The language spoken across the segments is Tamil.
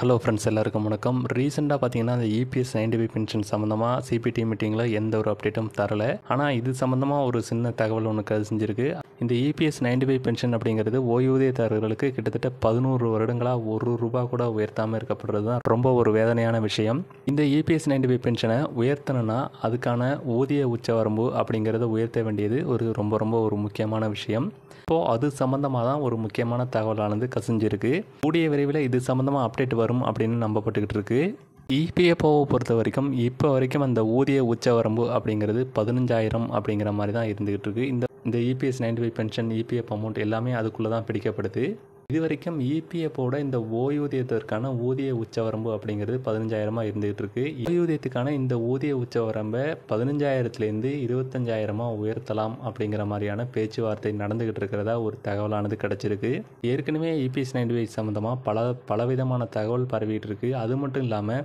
ஹலோ ஃப்ரெண்ட்ஸ், எல்லாருக்கும் வணக்கம். ரீசெண்டாக பார்த்தீங்கன்னா அந்த இபிஎஸ் 95 பென்ஷன் சம்மந்தமாக சிபிடி மீட்டிங்கில் எந்த ஒரு அப்டேட்டும் தரலை. ஆனால் இது சம்மந்தமாக ஒரு சின்ன தகவல் ஒன்று கசிஞ்சிருக்கு. இந்த இபிஎஸ் 95 பென்ஷன் அப்படிங்கிறது ஓய்வூதியதாரர்களுக்கு கிட்டத்தட்ட 11 வருடங்களாக ₹1 கூட உயர்த்தாமல் இருக்கப்படுறது தான் ரொம்ப ஒரு வேதனையான விஷயம். இந்த இபிஎஸ் 95 பென்ஷனை உயர்த்தணும்னா அதுக்கான ஊதிய உச்சவரம்பு அப்படிங்கிறத உயர்த்த வேண்டியது ரொம்ப ஒரு முக்கியமான விஷயம். இப்போது அது சம்மந்தமாக தான் ஒரு முக்கியமான தகவலானது கசிஞ்சிருக்கு. கூடிய விரைவில் இது சம்மந்தமாக அப்டேட் வரும் அப்படின்னு நம்பப்பட்டுக்கிட்டு இருக்கு. இபிஎஃப்ஓவை பொறுத்த வரைக்கும் இப்போ வரைக்கும் அந்த ஊதிய உச்சவரம்பு அப்படிங்கிறது 15,000 அப்படிங்கிற மாதிரி தான் இருந்துகிட்டு இருக்கு. இந்த இபிஎஸ் 95 பென்ஷன் இபிஎஃப் அமௌண்ட் எல்லாமே அதுக்குள்ளே தான் பிடிக்கப்படுது. இது வரைக்கும் இபிஎஃப்போட இந்த ஓய்வூதியத்திற்கான ஊதிய உச்சவரம்பு அப்படிங்கிறது 15,000 இருந்துகிட்டு இருக்கு. ஓய்வூதியத்துக்கான இந்த ஊதிய உச்சவரம்பை 15,000 25,000 உயர்த்தலாம் அப்படிங்கிற மாதிரியான பேச்சுவார்த்தை நடந்துகிட்டு இருக்கிறதா ஒரு தகவலானது கிடைச்சிருக்கு. ஏற்கனவே இபிஎஸ் 95 சம்மந்தமாக பலவிதமான தகவல் பரவிட்டு இருக்கு. அது மட்டும் இல்லாமல்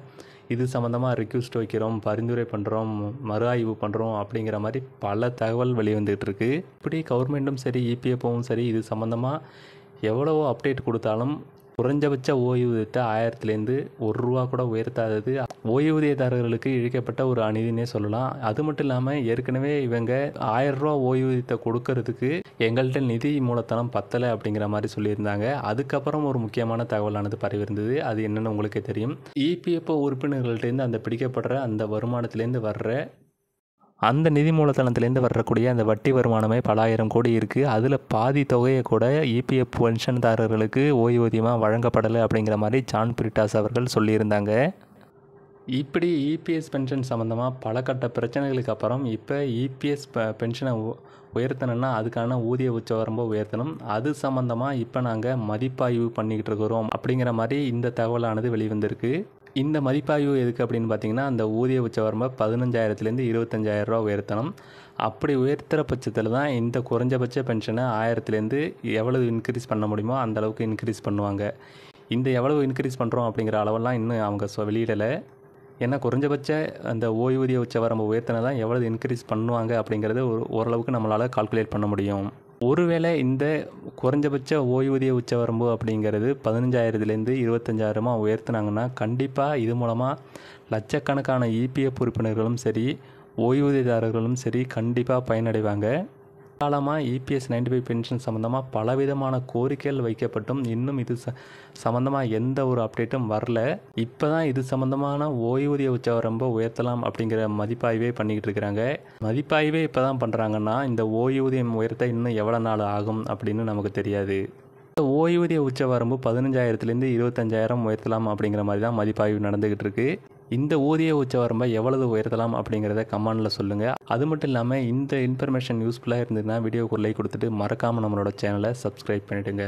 இது சம்மந்தமாக ரிக்வெஸ்ட் வைக்கிறோம், பரிந்துரை பண்ணுறோம், மறு ஆய்வு பண்ணுறோம் அப்படிங்கிற மாதிரி பல தகவல் வெளிவந்துகிட்டு இருக்கு. இப்படி கவர்மெண்ட்டும் சரி இபிஎஃப்ஓவும் சரி இது சம்மந்தமாக எவ்வளவோ அப்டேட் கொடுத்தாலும் குறைஞ்சபட்ச ஓய்வூதியத்தை 1000 ₹1 கூட உயர்த்தாதது ஓய்வூதியதாரர்களுக்கு இழைக்கப்பட்ட ஒரு அநீதினே சொல்லலாம். அது மட்டும் இல்லாமல் ஏற்கனவே இவங்க ₹1000 ஓய்வூதியத்தை கொடுக்கறதுக்கு எங்கள்கிட்ட நிதி மூலத்தனம் பத்தலை அப்படிங்கிற மாதிரி சொல்லியிருந்தாங்க. அதுக்கப்புறம் ஒரு முக்கியமான தகவலானது பரவியிருந்தது. அது என்னென்னு உங்களுக்கே தெரியும். இபிஎஃப்ஓ உறுப்பினர்கள்ட்டேருந்து அந்த பிடிக்கப்படுற அந்த வருமானத்திலேருந்து வர்ற அந்த நிதி மூலதனத்திலேருந்து வரக்கூடிய அந்த வட்டி வருமானமே பல ஆயிரம் கோடி இருக்குது. அதில் பாதி தொகையை கூட இபிஎஃப் பென்ஷன்தாரர்களுக்கு ஓய்வூதியமாக வழங்கப்படலை அப்படிங்கிற மாதிரி ஜான் பிரிட்டாஸ் அவர்கள் சொல்லியிருந்தாங்க. இப்படி இபிஎஸ் பென்ஷன் சம்மந்தமாக பல கட்ட பிரச்சனைகளுக்கு அப்புறம் இப்போ இபிஎஸ் பென்ஷனை உயர்த்தணும்னா அதுக்கான ஊதிய உச்சவரம்பை உயர்த்தணும். அது சம்மந்தமாக இப்போ நாங்கள் மதிப்பாய்வு பண்ணிக்கிட்டு இருக்கிறோம் அப்படிங்கிற மாதிரி இந்த தகவலானது வெளிவந்திருக்கு. இந்த மதிப்பாய்வு எதுக்கு அப்படின்னு பார்த்தீங்கன்னா அந்த ஊதிய உச்சவரம்பை 15,000 25,000 உயர்த்தணும். அப்படி உயர்த்துகிற பட்சத்தில் தான் இந்த குறைஞ்சபட்ச பென்ஷனை 1000 எவ்வளவு இன்க்ரீஸ் பண்ண முடியுமோ அந்த அளவுக்கு இன்க்ரீஸ் பண்ணுவாங்க. இந்த எவ்வளவு இன்க்ரீஸ் பண்ணுறோம் அப்படிங்கிற அளவெல்லாம் இன்னும் அவங்க வெளியிடலை. ஏன்னா குறைஞ்சபட்ச அந்த ஓய்வூதிய உச்சவரம்பை உயர்த்தினா தான் எவ்வளவு இன்க்ரீஸ் பண்ணுவாங்க அப்படிங்கிறது ஓரளவுக்கு நம்மளால் கால்குலேட் பண்ண முடியும். ஒருவேளை இந்த குறைஞ்சபட்ச ஓய்வூதிய உச்சவரம்பு அப்படிங்கிறது 15,000 25,000 உயர்த்தினாங்கன்னா கண்டிப்பாக இது மூலமாக லட்சக்கணக்கான இபிஎஃப் உறுப்பினர்களும் சரி ஓய்வூதியதாரர்களும் சரி கண்டிப்பாக பயனடைவாங்க. காலமாக இபிஎஸ் 95 பென்ஷன் சம்மந்தமாக பலவிதமான கோரிக்கைகள் வைக்கப்பட்டும் இன்னும் இது சம்மந்தமாக எந்த ஒரு அப்டேட்டும் வரல. இப்போ தான் இது சம்மந்தமான ஓய்வூதிய உச்சவரம்பை உயர்த்தலாம் அப்படிங்கிற மதிப்பாய்வே பண்ணிக்கிட்டு இருக்கிறாங்க. மதிப்பாய்வே இப்போ தான் பண்ணுறாங்கன்னா இந்த ஓய்வூதியம் உயர்த்த இன்னும் எவ்வளோ நாள் ஆகும் அப்படின்னு நமக்கு தெரியாது. இந்த ஓய்வூதிய உச்சவரம்பு 15,000 25,000 உயர்த்தலாம் அப்படிங்கிற மாதிரி தான் மதிப்பாய்வு நடந்துக்கிட்டு இருக்கு. இந்த ஊதிய உச்சவரம்பை எவ்வளவு உயர்த்தலாம் அப்படிங்கிறத கமெண்டில் சொல்லுங்கள். அது மட்டும் இல்லாமல் இந்த இன்ஃபர்மேஷன் யூஸ்ஃபுல்லாக இருந்ததுன்னா வீடியோக்கு லைக் கொடுத்துட்டு மறக்காமல் நம்மளோட சேனலை சப்ஸ்கிரைப் பண்ணிவிடுங்க.